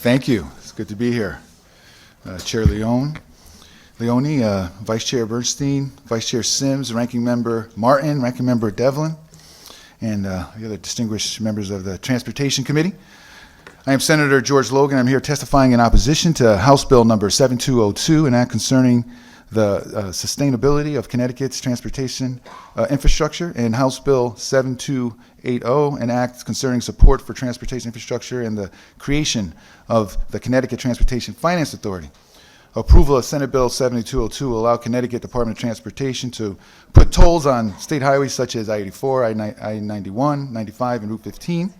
Thank you. It's good to be here. Chair Leone, Vice Chair Bernstein, Vice Chair Sims, Ranking Member Martin, Ranking Member Devlin, and the other distinguished members of the Transportation Committee. I am Senator George Logan. I'm here testifying in opposition to House Bill number 7202, an act concerning the sustainability of Connecticut's transportation infrastructure, and House Bill 7280, an act concerning support for transportation infrastructure and the creation of the Connecticut Transportation Finance Authority. Approval of Senate Bill 7202 will allow Connecticut Department of Transportation to put tolls on state highways such as I-84, I-91, 95, and Route 15.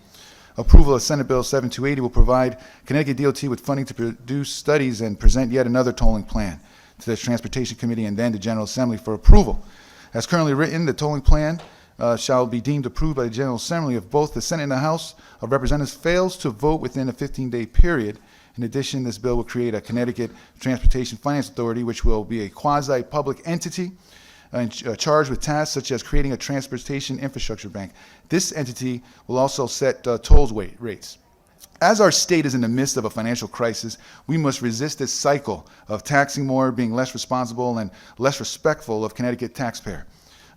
Approval of Senate Bill 7280 will provide Connecticut DOT with funding to produce studies and present yet another tolling plan to the Transportation Committee and then the General Assembly for approval. As currently written, the tolling plan shall be deemed approved by the General Assembly if both the Senate and the House of Representatives fails to vote within a 15-day period. In addition, this bill will create a Connecticut Transportation Finance Authority, which will be a quasi-public entity charged with tasks such as creating a transportation infrastructure bank. This entity will also set tolls rates. As our state is in the midst of a financial crisis, we must resist this cycle of taxing more, being less responsible, and less respectful of Connecticut taxpayer.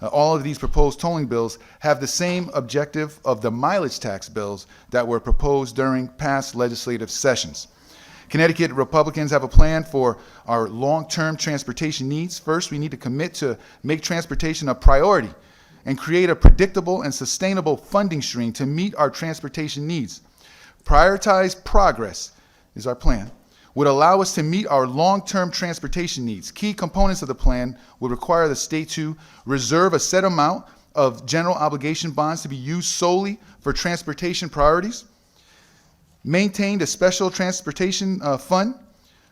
All of these proposed tolling bills have the same objective of the mileage tax bills that were proposed during past legislative sessions. Connecticut Republicans have a plan for our long-term transportation needs. First, we need to commit to make transportation a priority and create a predictable and sustainable funding stream to meet our transportation needs. Prioritized progress is our plan, would allow us to meet our long-term transportation needs. Key components of the plan would require the state to reserve a set amount of general obligation bonds to be used solely for transportation priorities, maintain the special transportation fund,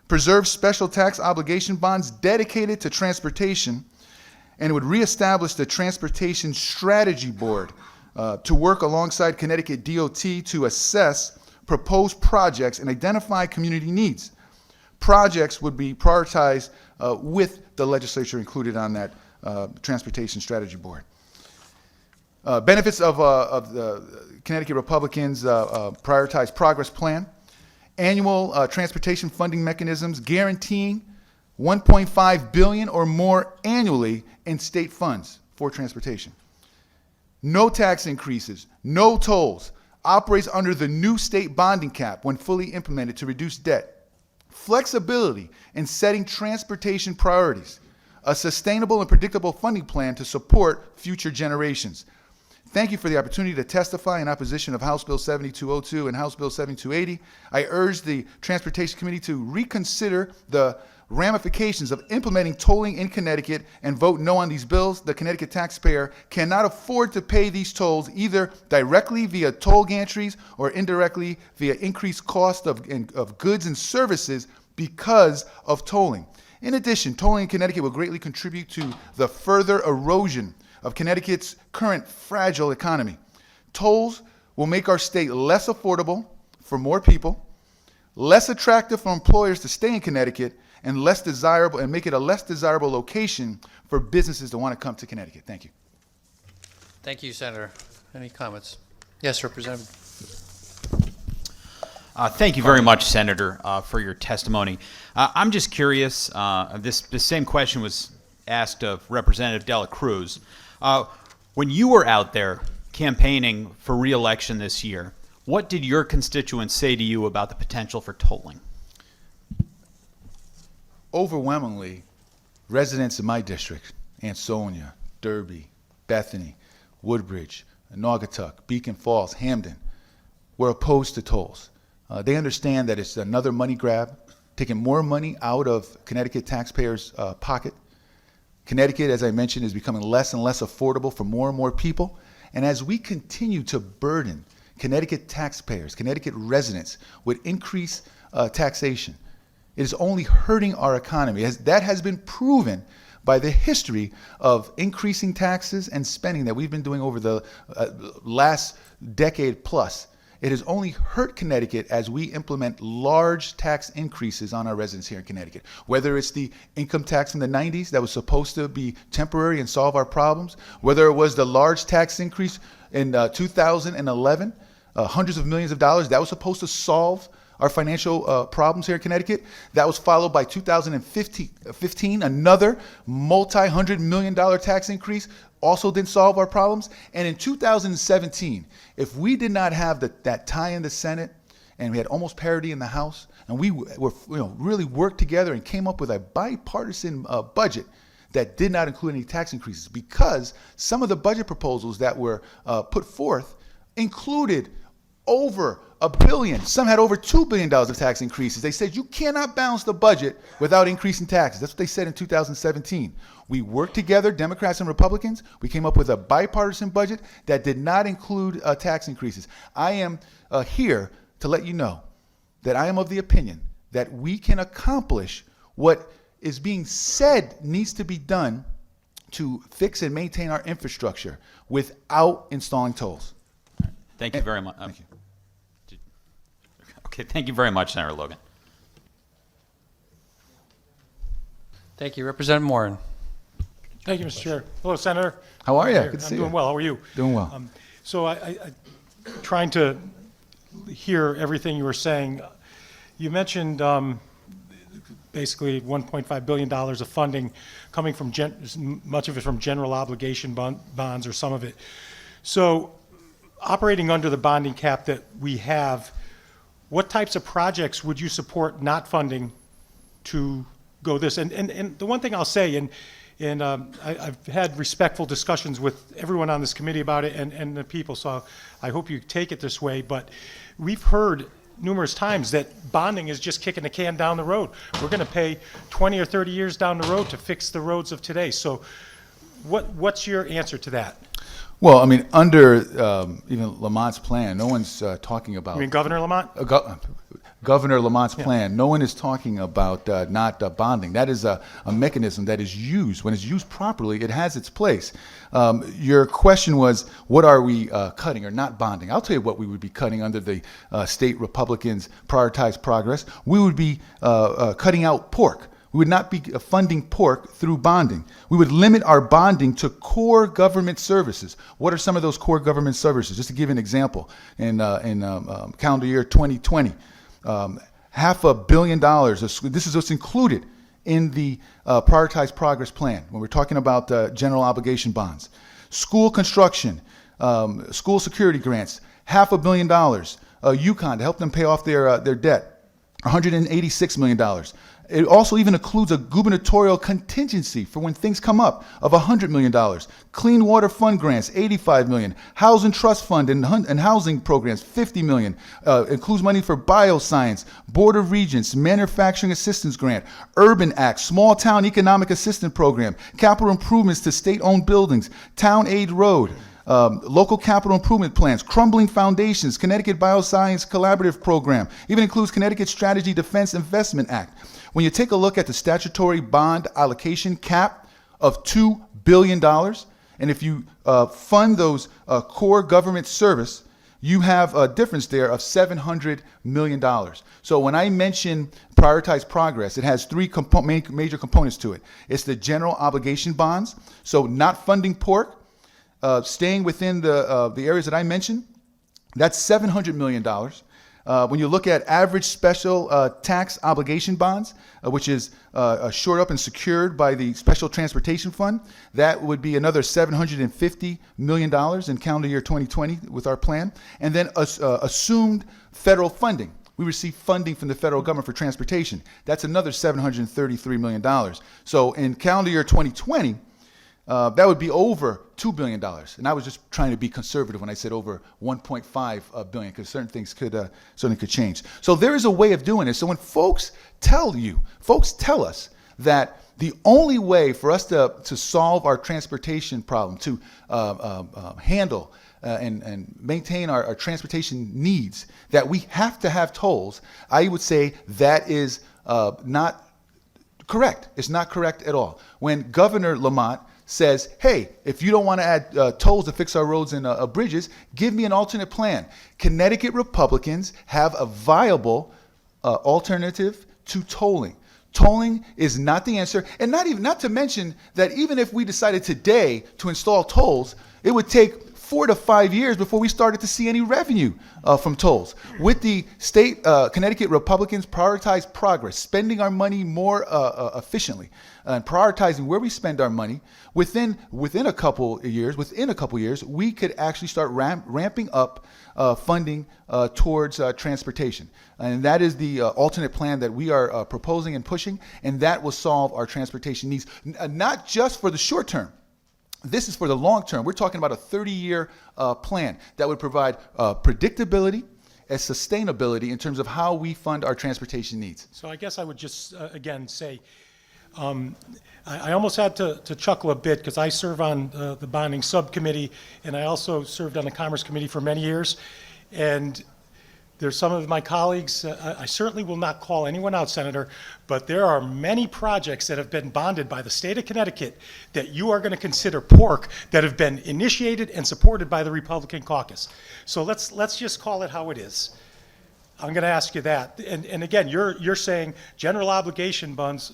preserve special tax obligation bonds dedicated to transportation, and it would reestablish the Transportation Strategy Board to work alongside Connecticut DOT to assess proposed projects and identify community needs. Projects would be prioritized with the legislature included on that Transportation Strategy Board. Benefits of the Connecticut Republicans' prioritized progress plan: annual transportation funding mechanisms guaranteeing $1.5 billion or more annually in state funds for transportation. No tax increases, no tolls, operates under the new state bonding cap when fully implemented to reduce debt. Flexibility in setting transportation priorities. A sustainable and predictable funding plan to support future generations. Thank you for the opportunity to testify in opposition of House Bill 7202 and House Bill 7280. I urge the Transportation Committee to reconsider the ramifications of implementing tolling in Connecticut and vote no on these bills. The Connecticut taxpayer cannot afford to pay these tolls either directly via toll gantries or indirectly via increased cost of goods and services because of tolling. In addition, tolling in Connecticut will greatly contribute to the further erosion of Connecticut's current fragile economy. Tolls will make our state less affordable for more people, less attractive for employers to stay in Connecticut, and less desirable, and make it a less desirable location for businesses to want to come to Connecticut. Thank you. Thank you, Senator. Any comments? Yes, Representative. Thank you very much, Senator, for your testimony. I'm just curious, this same question was asked of Representative Dela Cruz. When you were out there campaigning for re-election this year, what did your constituents say to you about the potential for tolling? Overwhelmingly, residents in my district, Ansonia, Derby, Bethany, Woodbridge, Nougatuck, Beacon Falls, Hamden, were opposed to tolls. They understand that it's another money grab, taking more money out of Connecticut taxpayers' pocket. Connecticut, as I mentioned, is becoming less and less affordable for more and more people. And as we continue to burden Connecticut taxpayers, Connecticut residents with increased taxation, it is only hurting our economy. That has been proven by the history of increasing taxes and spending that we've been doing over the last decade plus. It has only hurt Connecticut as we implement large tax increases on our residents here in Connecticut. Whether it's the income tax in the 90s that was supposed to be temporary and solve our problems, whether it was the large tax increase in 2011, hundreds of millions of dollars that was supposed to solve our financial problems here in Connecticut. That was followed by 2015, another multi-$100 million tax increase, also didn't solve our problems. And in 2017, if we did not have that tie in the Senate, and we had almost parity in the House, and we were really worked together and came up with a bipartisan budget that did not include any tax increases, because some of the budget proposals that were put forth included over $1 billion. Some had over $2 billion of tax increases. They said you cannot balance the budget without increasing taxes. That's what they said in 2017. We worked together, Democrats and Republicans. We came up with a bipartisan budget that did not include tax increases. I am here to let you know that I am of the opinion that we can accomplish what is being said needs to be done to fix and maintain our infrastructure without installing tolls. Thank you very much. Thank you. Okay, thank you very much, Senator Logan. Thank you. Representative Moran. Thank you, Mr. Chair. Hello, Senator. How are you? Here. Good to I'm see doing you. well. How are you? Doing well. So I trying to hear everything you were saying. You mentioned basically $1.5 billion of funding coming from much of it from general obligation bonds, or some of it. So operating under the bonding cap that we have, what types of projects would you support not funding to go this? And the one thing I'll say, and I've had respectful discussions with everyone on this committee about it and the people, so I hope you take it this way, but we've heard numerous times that bonding is just kicking the can down the road. We're going to pay 20 or 30 years down the road to fix the roads of today. So what's your answer to that? Well, I mean, under even Lamont's plan, no one's talking about. You mean Governor Lamont? Governor Lamont's plan. No one is talking about not bonding. That is a mechanism that is used. When it's used properly, it has its place. Your question was, what are we cutting or not bonding? I'll tell you what we would be cutting under the state Republicans' prioritized progress. We would be cutting out pork. We would not be funding pork through bonding. We would limit our bonding to core government services. What are some of those core government services? Just to give you an example, in calendar year 2020, $500 million. This is what's included in the prioritized progress plan when we're talking about general obligation bonds. School construction, school security grants, $500 million. UConn to help them pay off their debt, $186 million. It also even includes a gubernatorial contingency for when things come up of $100 million. Clean water fund grants, $85 million. Housing trust fund and housing programs, $50 million. Includes money for bioscience, Board of Regents, manufacturing assistance grant, Urban Act, small town economic assistance program, capital improvements to state-owned buildings, town aid road, local capital improvement plans, crumbling foundations, Connecticut Bioscience Collaborative Program, even includes Connecticut Strategy Defense Investment Act. When you take a look at the statutory bond allocation cap of $2 billion, and if you fund those core government service, you have a difference there of $700 million. So when I mention prioritized progress, it has three major components to it. It's the general obligation bonds, so not funding pork, staying within the areas that I mentioned. That's $700 million. When you look at average special tax obligation bonds, which is shored up and secured by the Special Transportation Fund, that would be another $750 million in calendar year 2020 with our plan. And then assumed federal funding. We receive funding from the federal government for transportation. That's another $733 million. So in calendar year 2020, that would be over $2 billion. And I was just trying to be conservative when I said over $1.5 billion, because certain things certainly could change. So there is a way of doing it. So when folks tell us that the only way for us to solve our transportation problem, to handle and maintain our transportation needs, that we have to have tolls, I would say that is not correct. It's not correct at all. When Governor Lamont says, hey, if you don't want to add tolls to fix our roads and bridges, give me an alternate plan. Connecticut Republicans have a viable alternative to tolling. Tolling is not the answer, and not to mention that even if we decided today to install tolls, it would take 4 to 5 years before we started to see any revenue from tolls. With the state, Connecticut Republicans prioritize progress, spending our money more efficiently, and prioritizing where we spend our money. Within a couple years, we could actually start ramping up funding towards transportation. And that is the alternate plan that we are proposing and pushing, and that will solve our transportation needs, not just for the short term. This is for the long term. We're talking about a 30-year plan that would provide predictability and sustainability in terms of how we fund our transportation needs. So I guess I would just, again, say, I almost had to chuckle a bit because I serve on the bonding subcommittee, and I also served on the Commerce Committee for many years. And there's some of my colleagues, I certainly will not call anyone out, Senator, but there are many projects that have been bonded by the state of Connecticut that you are going to consider pork that have been initiated and supported by the Republican caucus. So let's just call it how it is. I'm going to ask you that. And again, you're saying general obligation bonds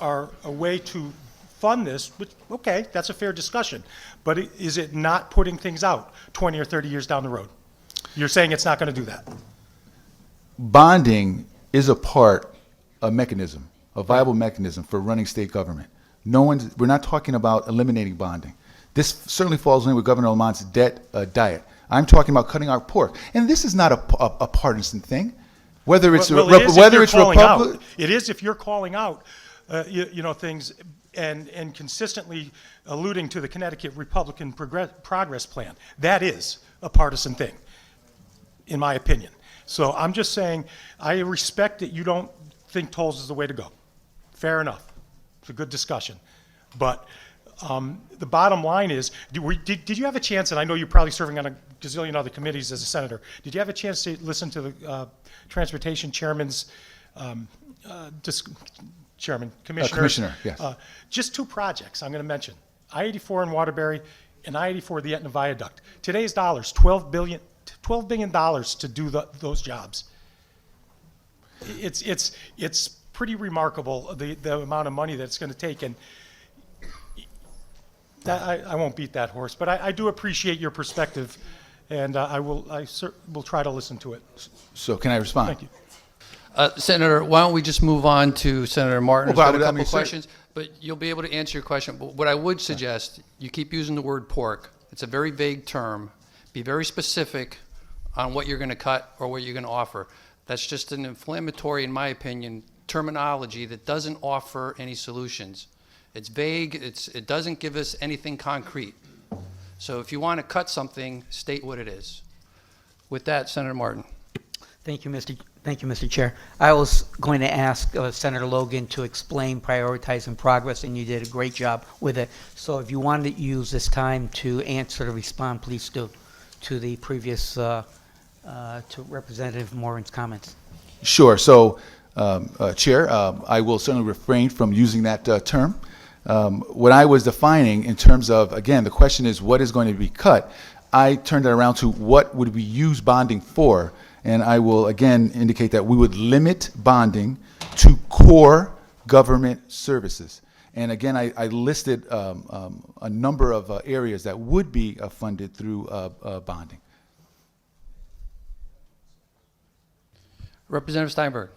are a way to fund this, which, okay, that's a fair discussion. But is it not putting things out 20 or 30 years down the road? You're saying it's not going to do that. Bonding is a mechanism, a viable mechanism for running state government. We're not talking about eliminating bonding. This certainly falls in with Governor Lamont's debt diet. I'm talking about cutting our pork. And this is not a partisan thing. Whether it's Republican. It is if you're calling out, things and consistently alluding to the Connecticut Republican Progress Plan. That is a partisan thing, in my opinion. So I'm just saying, I respect that you don't think tolls is the way to go. Fair enough. It's a good discussion. But the bottom line is, did you have a chance, and I know you're probably serving on a gazillion other committees as a senator, did you have a chance to listen to the Transportation Chairman's, Commissioner, yes. Just 2 projects I'm going to mention, I-84 in Waterbury and I-84 the Etna Viaduct. Today's dollars, $12 billion to do those jobs. It's pretty remarkable the amount of money that it's going to take, and I won't beat that horse, but I do appreciate your perspective, and I will try to listen to it. So can I respond? Thank you. Senator, why don't we just move on to Senator Martin? Well, Who's got a couple sir, questions, but you'll be able to answer your question. But what I would suggest, you keep using the word pork. It's a very vague term. Be very specific on what you're going to cut or what you're going to offer. That's just an inflammatory, in my opinion, terminology that doesn't offer any solutions. It's vague. It doesn't give us anything concrete. So if you want to cut something, state what it is. With that, Senator Martin. Thank you, Mr. Chair. I was going to ask Senator Logan to explain prioritizing progress, and you did a great job with it. So if you wanted to use this time to answer or respond, please do to the previous to Representative Morin's comments. Sure. So, Chair, I will certainly refrain from using that term. What I was defining in terms of, again, the question is what is going to be cut. I turned it around to what would we use bonding for, and I will again indicate that we would limit bonding to core government services. And again, I listed a number of areas that would be funded through bonding. Representative Steinberg.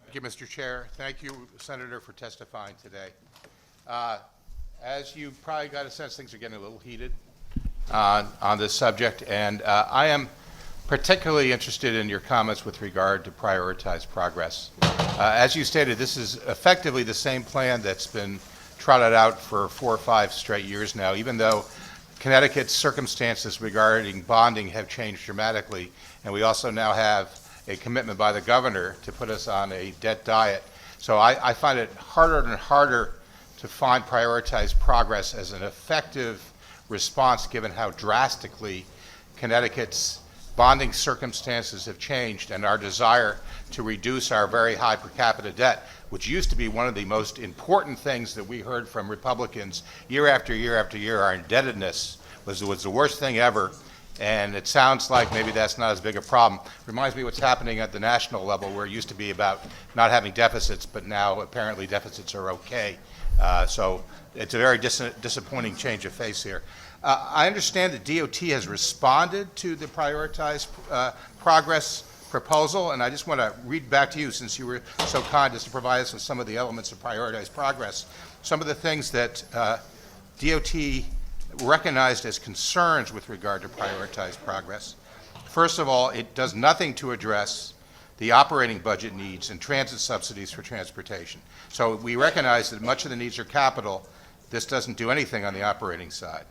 Thank you, Mr. Chair. Thank you, Senator, for testifying today. As you probably got a sense, things are getting a little heated on this subject, and I am particularly interested in your comments with regard to prioritized progress. As you stated, this is effectively the same plan that's been trotted out for 4 or 5 straight years now, even though Connecticut's circumstances regarding bonding have changed dramatically, and we also now have a commitment by the governor to put us on a debt diet. So I find it harder and harder to find prioritized progress as an effective response given how drastically Connecticut's bonding circumstances have changed and our desire to reduce our very high per capita debt, which used to be one of the most important things that we heard from Republicans year after year after year. Our indebtedness was the worst thing ever, and it sounds like maybe that's not as big a problem. Reminds me what's happening at the national level, where it used to be about not having deficits, but now apparently deficits are okay. So it's a very disappointing change of face here. I understand that DOT has responded to the prioritized progress proposal, and I just want to read back to you, since you were so kind as to provide us with some of the elements of prioritized progress, some of the things that DOT recognized as concerns with regard to prioritized progress. First of all, it does nothing to address the operating budget needs and transit subsidies for transportation. So we recognize that much of the needs are capital. This doesn't do anything on the operating side.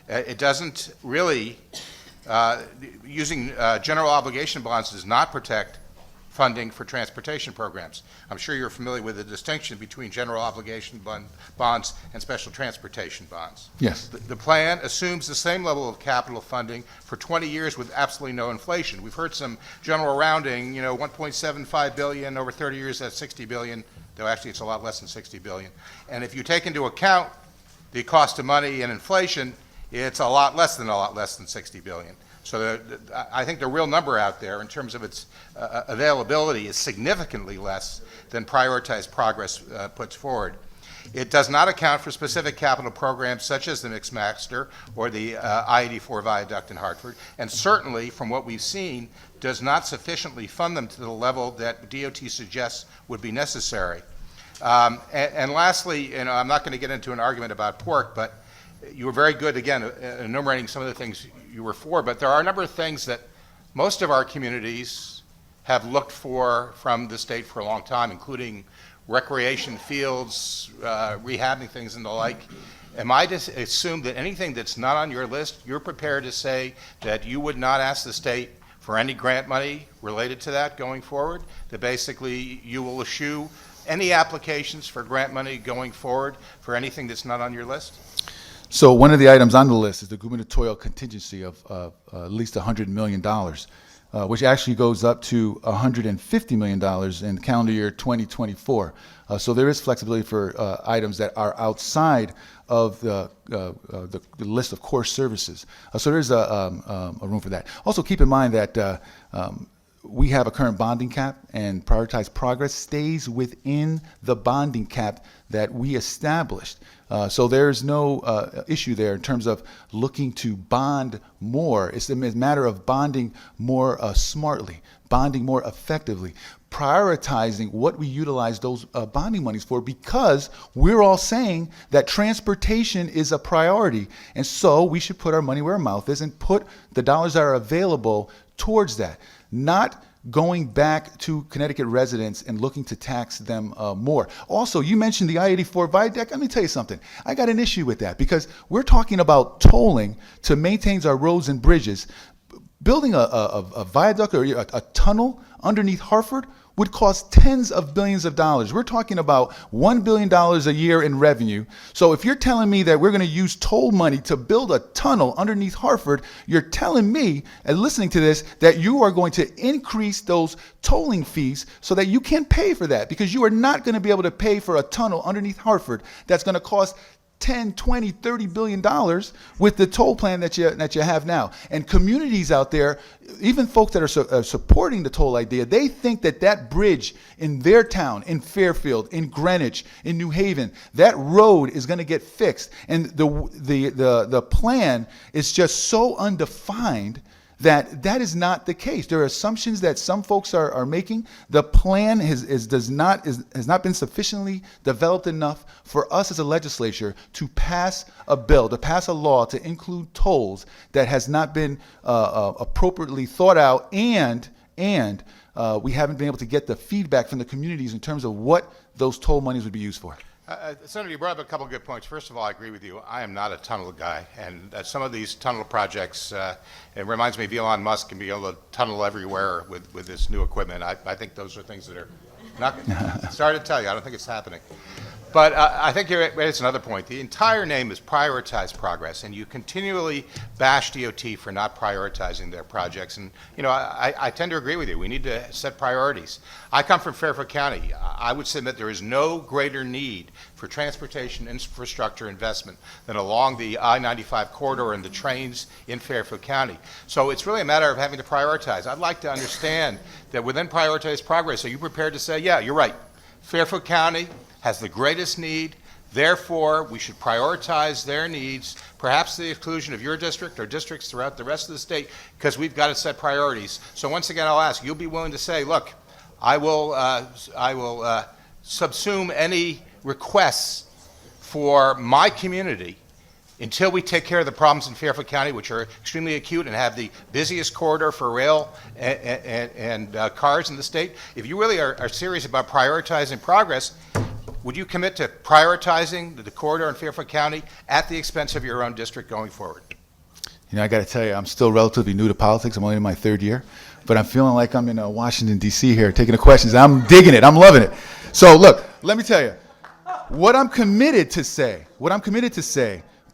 It doesn't really, using general obligation bonds does not protect funding for transportation programs. I'm sure you're familiar with the distinction between general obligation bonds and special transportation bonds. Yes. The plan assumes the same level of capital funding for 20 years with absolutely no inflation. We've heard some general rounding, 1.75 billion over 30 years, that's 60 billion, though actually it's a lot less than 60 billion. And if you take into account the cost of money and inflation, it's a lot less than 60 billion. So I think the real number out there in terms of its availability is significantly less than prioritized progress puts forward. It does not account for specific capital programs such as the Mixmaster or the I-84 viaduct in Hartford, and certainly, from what we've seen, does not sufficiently fund them to the level that DOT suggests would be necessary. And lastly, I'm not going to get into an argument about pork, but you were very good, again, enumerating some of the things you were for, but there are a number of things that most of our communities have looked for from the state for a long time, including recreation fields, rehabbing things and the like. Am I to assume that anything that's not on your list, you're prepared to say that you would not ask the state for any grant money related to that going forward? That basically you will eschew any applications for grant money going forward for anything that's not on your list? So one of the items on the list is the gubernatorial contingency of at least $100 million, which actually goes up to $150 million in calendar year 2024. So there is flexibility for items that are outside of the list of core services. So there's a room for that. Also keep in mind that we have a current bonding cap, and prioritized progress stays within the bonding cap that we established. So there's no issue there in terms of looking to bond more. It's a matter of bonding more smartly, bonding more effectively, prioritizing what we utilize those bonding monies for, because we're all saying that transportation is a priority. And so we should put our money where our mouth is and put the dollars that are available towards that, not going back to Connecticut residents and looking to tax them more. Also, you mentioned the I-84 viaduct. Let me tell you something. I got an issue with that, because we're talking about tolling to maintain our roads and bridges. Building a viaduct or a tunnel underneath Hartford would cost tens of billions of dollars. We're talking about $1 billion a year in revenue. So if you're telling me that we're going to use toll money to build a tunnel underneath Hartford, you're telling me, and listening to this, that you are going to increase those tolling fees so that you can't pay for that, because you are not going to be able to pay for a tunnel underneath Hartford that's going to cost 10, 20, 30 billion dollars with the toll plan that you have now. And communities out there, even folks that are supporting the toll idea, they think that that bridge in their town, in Fairfield, in Greenwich, in New Haven, that road is going to get fixed. And the plan is just so undefined that is not the case. There are assumptions that some folks are making. The plan has not been sufficiently developed enough for us as a legislature to pass a bill, to pass a law to include tolls that has not been appropriately thought out, and we haven't been able to get the feedback from the communities in terms of what those toll monies would be used for. Senator, you brought up a couple of good points. First of all, I agree with you. I am not a tunnel guy, and some of these tunnel projects, it reminds me of Elon Musk and being able to tunnel everywhere with this new equipment. I think those are things that are not, sorry to tell you, I don't think it's happening. But I think you raised another point. The entire name is prioritized progress, and you continually bash DOT for not prioritizing their projects. And, I tend to agree with you. We need to set priorities. I come from Fairfield County. I would submit there is no greater need for transportation infrastructure investment than along the I-95 corridor and the trains in Fairfield County. So it's really a matter of having to prioritize. I'd like to understand that within prioritized progress, are you prepared to say, yeah, you're right, Fairfield County has the greatest need, Therefore, we should prioritize their needs, perhaps to the exclusion of your district or districts throughout the rest of the state, because we've got to set priorities. So once again, I'll ask, you'll be willing to say, look, I will subsume any requests for my community until we take care of the problems in Fairfield County, which are extremely acute and have the busiest corridor for rail and cars in the state. If you really are serious about prioritizing progress, would you commit to prioritizing the corridor in Fairfield County at the expense of your own district going forward? You know, I got to tell you, I'm still relatively new to politics. I'm only in my third year, but I'm feeling like I'm in Washington, D.C. here, taking the questions. I'm digging it. I'm loving it. So look, let me tell you, what I'm committed to say,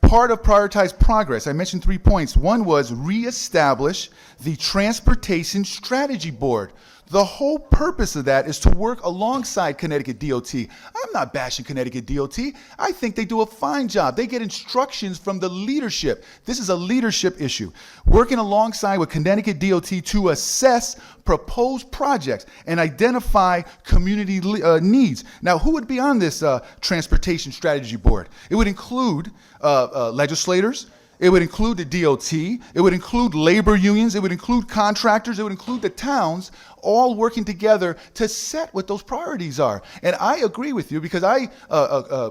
part of prioritized progress, I mentioned 3 points. One was reestablish the Transportation Strategy Board. The whole purpose of that is to work alongside Connecticut DOT. I'm not bashing Connecticut DOT. I think they do a fine job. They get instructions from the leadership. This is a leadership issue. Working alongside with Connecticut DOT to assess proposed projects and identify community needs. Now, who would be on this Transportation Strategy Board? It would include legislators. It would include the DOT. It would include labor unions. It would include contractors. It would include the towns, all working together to set what those priorities are. And I agree with you because I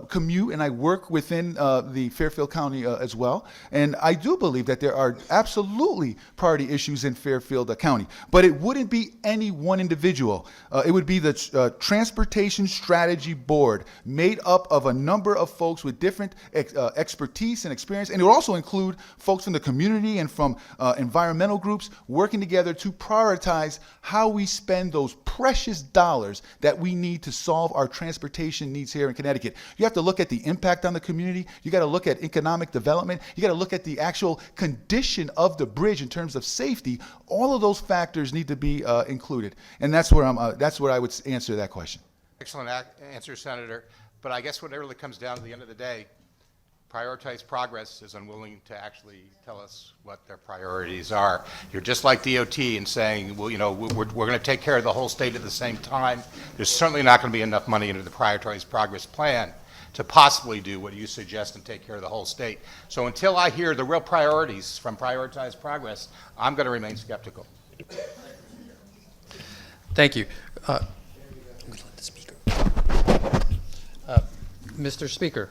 commute and I work within the Fairfield County as well. And I do believe that there are absolutely priority issues in Fairfield County. But it wouldn't be any one individual. It would be the Transportation Strategy Board, made up of a number of folks with different expertise and experience. And it would also include folks from the community and from environmental groups working together to prioritize how we spend those precious dollars that we need to solve our transportation needs here in Connecticut. You have to look at the impact on the community. You got to look at economic development. You got to look at the actual condition of the bridge in terms of safety. All of those factors need to be included, and that's where I would answer that question. Excellent answer, Senator. But I guess when it really comes down to the end of the day, prioritized progress is unwilling to actually tell us what their priorities are. You're just like DOT in saying, well, you know, we're going to take care of the whole state at the same time. There's certainly not going to be enough money into the prioritized progress plan to possibly do what you suggest and take care of the whole state. So until I hear the real priorities from prioritized progress, I'm going to remain skeptical. Thank you. Mr. Speaker,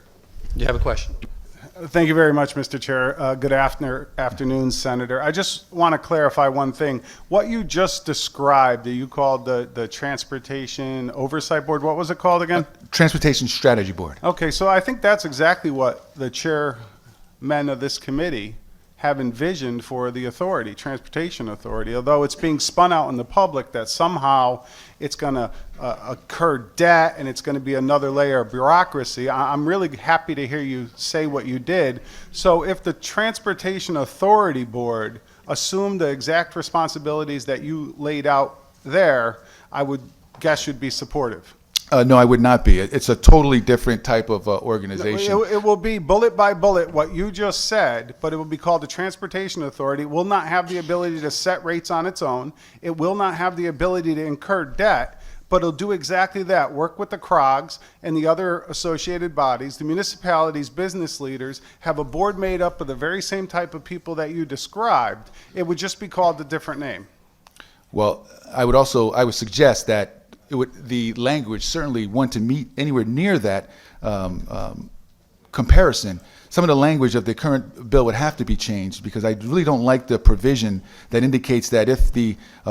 do you have a question? Thank you very much, Mr. Chair. Good afternoon, Senator. I just want to clarify one thing. What you just described, that you called the Transportation Oversight Board, what was it called again? Transportation Strategy Board. Okay, so I think that's exactly what the chairmen of this committee have envisioned for the authority, Transportation Authority, although it's being spun out in the public that somehow it's going to incur debt and it's going to be another layer of bureaucracy. I'm really happy to hear you say what you did. So if the Transportation Authority Board assumed the exact responsibilities that you laid out there, I would guess you'd be supportive. No, I would not be. It's a totally different type of organization. It will be bullet by bullet what you just said, but it will be called the Transportation Authority. It will not have the ability to set rates on its own. It will not have the ability to incur debt, but it'll do exactly that, work with the CROGs and the other associated bodies. The municipalities, business leaders have a board made up of the very same type of people that you described. It would just be called a different name. Well, I would suggest that the language certainly want to meet anywhere near that comparison. Some of the language of the current bill would have to be changed because I really don't like the provision that indicates that if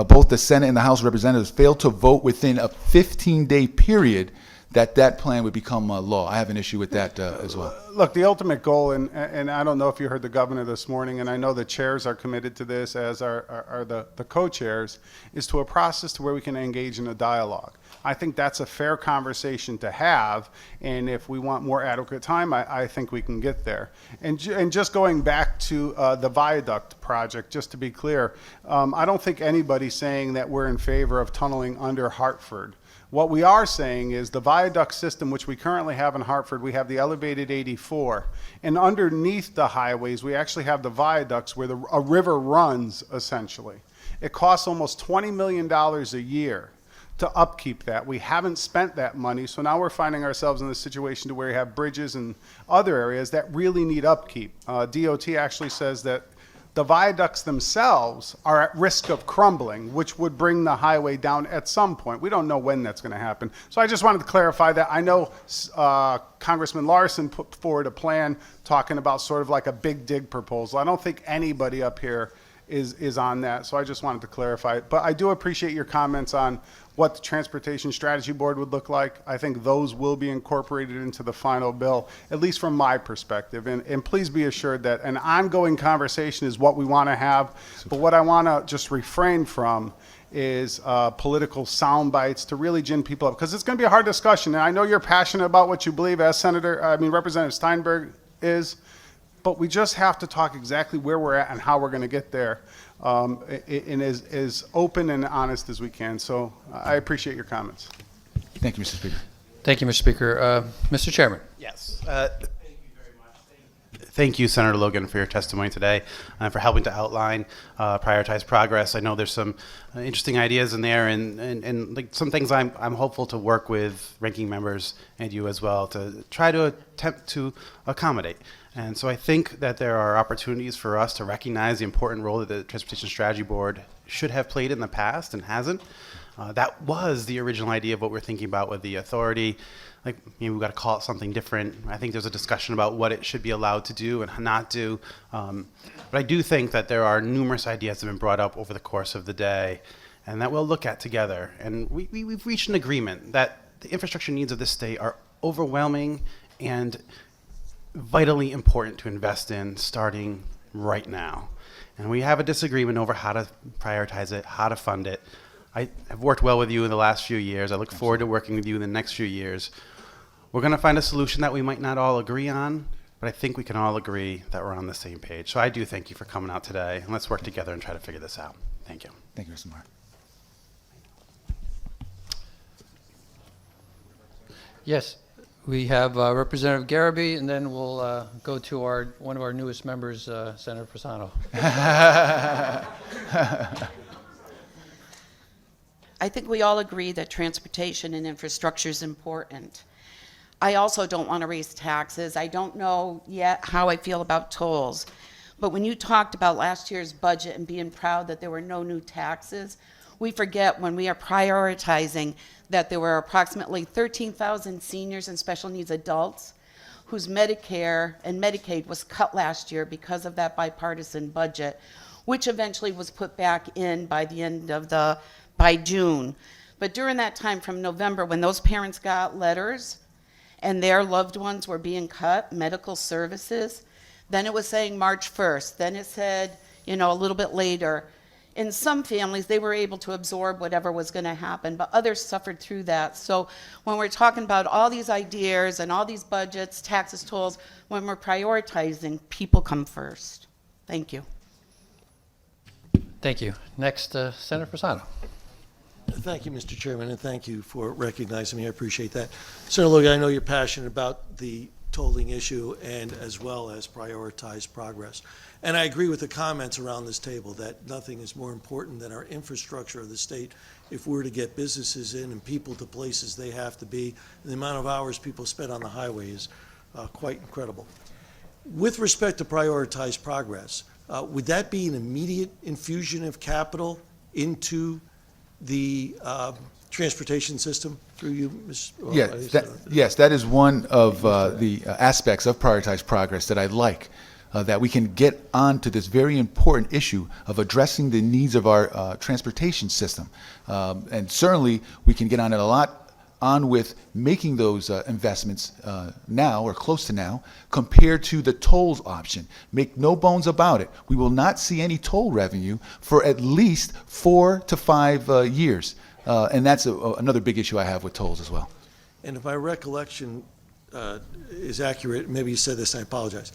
both the Senate and the House of Representatives fail to vote within a 15-day period, that plan would become law. I have an issue with that as well. Look, the ultimate goal, and I don't know if you heard the governor this morning, and I know the chairs are committed to this, as are the co-chairs, is to a process to where we can engage in a dialogue. I think that's a fair conversation to have, and if we want more adequate time, I think we can get there. And just going back to the viaduct project, just to be clear, I don't think anybody's saying that we're in favor of tunneling under Hartford. What we are saying is the viaduct system, which we currently have in Hartford, we have the elevated 84. And underneath the highways, we actually have the viaducts where a river runs, essentially. It costs almost $20 million a year to upkeep that. We haven't spent that money, so now we're finding ourselves in the situation to where we have bridges and other areas that really need upkeep. DOT actually says that the viaducts themselves are at risk of crumbling, which would bring the highway down at some point. We don't know when that's going to happen. So I just wanted to clarify that. I know Congressman Larson put forward a plan talking about sort of like a big dig proposal. I don't think anybody up here is on that, so I just wanted to clarify it. But I do appreciate your comments on what the Transportation Strategy Board would look like. I think those will be incorporated into the final bill, at least from my perspective. And please be assured that an ongoing conversation is what we want to have, but what I want to just refrain from is political sound bites to really gin people up, because it's going to be a hard discussion. And I know you're passionate about what you believe, as Representative Steinberg is, but we just have to talk exactly where we're at and how we're going to get there, and as open and honest as we can. So I appreciate your comments. Thank you, Mr. Speaker. Thank you, Mr. Speaker. Mr. Chairman. Yes. Thank you very much. Thank you, Senator Logan, for your testimony today and for helping to outline prioritize progress. I know there's some interesting ideas in there, and like some things I'm hopeful to work with ranking members and you as well to try to attempt to accommodate. And so I think that there are opportunities for us to recognize the important role that the Transportation Strategy Board should have played in the past and hasn't. That was the original idea of what we're thinking about with the authority. Like, maybe we've got to call it something different. I think there's a discussion about what it should be allowed to do and not do. But I do think that there are numerous ideas that have been brought up over the course of the day and that we'll look at together. And we've reached an agreement that the infrastructure needs of this state are overwhelming and vitally important to invest in starting right now. And we have a disagreement over how to prioritize it, how to fund it. I have worked well with you in the last few years. I look forward to working with you in the next few years. We're going to find a solution that we might not all agree on, but I think we can all agree that we're on the same page. So I do thank you for coming out today, and let's work together and try to figure this out. Thank you. Thank you, Mr. Moore. Yes, we have Representative Garabay, and then we'll go to one of our newest members, Senator Fasano. I think we all agree that transportation and infrastructure is important. I also don't want to raise taxes. I don't know yet how I feel about tolls. But when you talked about last year's budget and being proud that there were no new taxes, we forget when we are prioritizing that there were approximately 13,000 seniors and special needs adults whose Medicare and Medicaid was cut last year because of that bipartisan budget, which eventually was put back in by June. But during that time from November, when those parents got letters and their loved ones were being cut, medical services, then it was saying March 1st, then it said, a little bit later. In some families, they were able to absorb whatever was going to happen, but others suffered through that. So when we're talking about all these ideas and all these budgets, taxes, tolls, when we're prioritizing, people come first. Thank you. Thank you. Next, Senator Fasano. Thank you, Mr. Chairman, and thank you for recognizing me. I appreciate that. Senator Logan, I know you're passionate about the tolling issue and as well as prioritize progress. And I agree with the comments around this table that nothing is more important than our infrastructure of the state if we're to get businesses in and people to places they have to be. And the amount of hours people spend on the highway is quite incredible. With respect to prioritize progress, would that be an immediate infusion of capital into the transportation system through you, Ms. Yes, that is one of the aspects of prioritized progress that I like, that we can get onto this very important issue of addressing the needs of our transportation system. And certainly we can get on it a lot with making those investments now or close to now compared to the tolls option. Make no bones about it. We will not see any toll revenue for at least 4 to 5 years. And that's another big issue I have with tolls as well. And if my recollection is accurate, maybe you said this, and I apologize.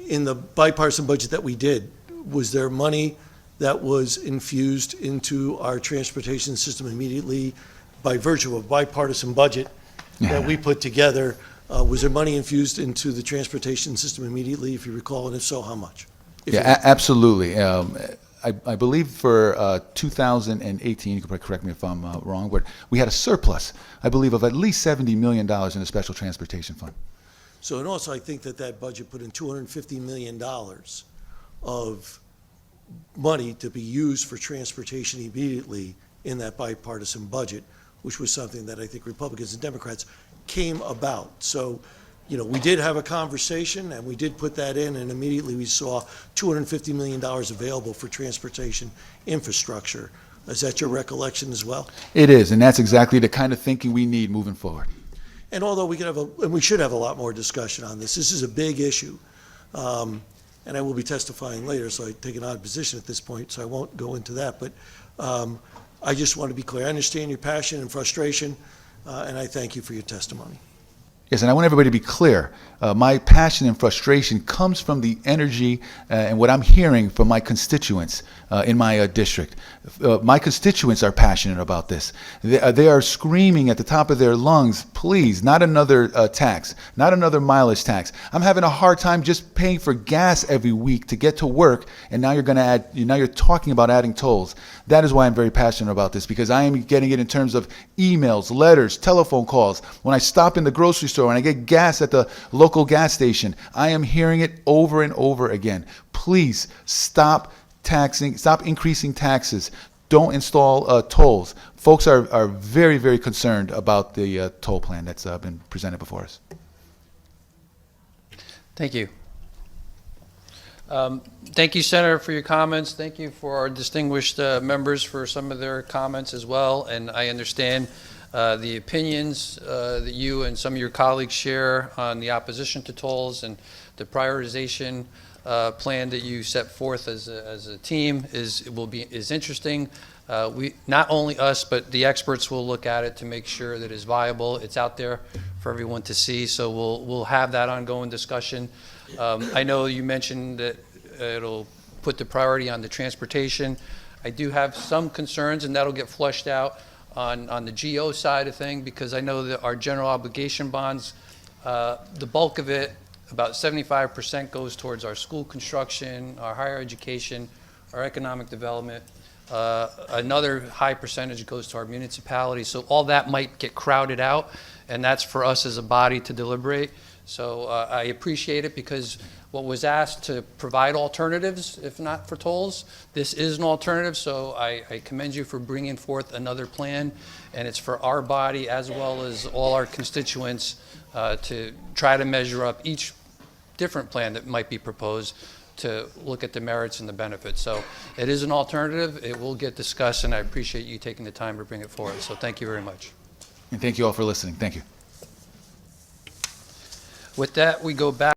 In the bipartisan budget that we did, was there money that was infused into our transportation system immediately by virtue of bipartisan budget that we put together? Was there money infused into the transportation system immediately, if you recall, and if so, how much? Yeah, absolutely. I believe for 2018, you can probably correct me if I'm wrong, but we had a surplus, I believe, of at least $70 million in the Special Transportation Fund. So, and also I think that that budget put in $250 million of money to be used for transportation immediately in that bipartisan budget, which was something that I think Republicans and Democrats came about. So, you know, we did have a conversation and we did put that in, and immediately we saw $250 million available for transportation infrastructure. Is that your recollection as well? It is, and that's exactly the kind of thinking we need moving forward. And although we could have and we should have a lot more discussion on this, this is a big issue. And I will be testifying later, so I take an odd position at this point, so I won't go into that. But I just want to be clear. I understand your passion and frustration, and I thank you for your testimony. Yes, and I want everybody to be clear. My passion and frustration comes from the energy and what I'm hearing from my constituents in my district. My constituents are passionate about this. They are screaming at the top of their lungs, please, not another tax, not another mileage tax. I'm having a hard time just paying for gas every week to get to work, and now you're going to add, now you're talking about adding tolls. That is why I'm very passionate about this, because I am getting it in terms of emails, letters, telephone calls. When I stop in the grocery store and I get gas at the local gas station, I am hearing it over and over again. Please stop taxing, stop increasing taxes. Don't install tolls. Folks are very, very concerned about the toll plan that's been presented before us. Thank you. Thank you, Senator, for your comments. Thank you for our distinguished members for some of their comments as well. And I understand the opinions that you and some of your colleagues share on the opposition to tolls, and the prioritization plan that you set forth as a team is interesting. We, not only us, but the experts will look at it to make sure that it's viable. It's out there for everyone to see. So we'll have that ongoing discussion. I know you mentioned that it'll put the priority on the transportation. I do have some concerns, and that'll get flushed out on the GO side of thing, because I know that our general obligation bonds, the bulk of it, about 75% goes towards our school construction, our higher education, our economic development. Another high percentage goes to our municipalities. So all that might get crowded out, and that's for us as a body to deliberate. So I appreciate it, because what was asked to provide alternatives, if not for tolls, this is an alternative. So I commend you for bringing forth another plan, and it's for our body as well as all our constituents to try to measure up each different plan that might be proposed to look at the merits and the benefits. So it is an alternative. It will get discussed, and I appreciate you taking the time to bring it forward. So thank you very much. And thank you all for listening. Thank you. With that, we go back.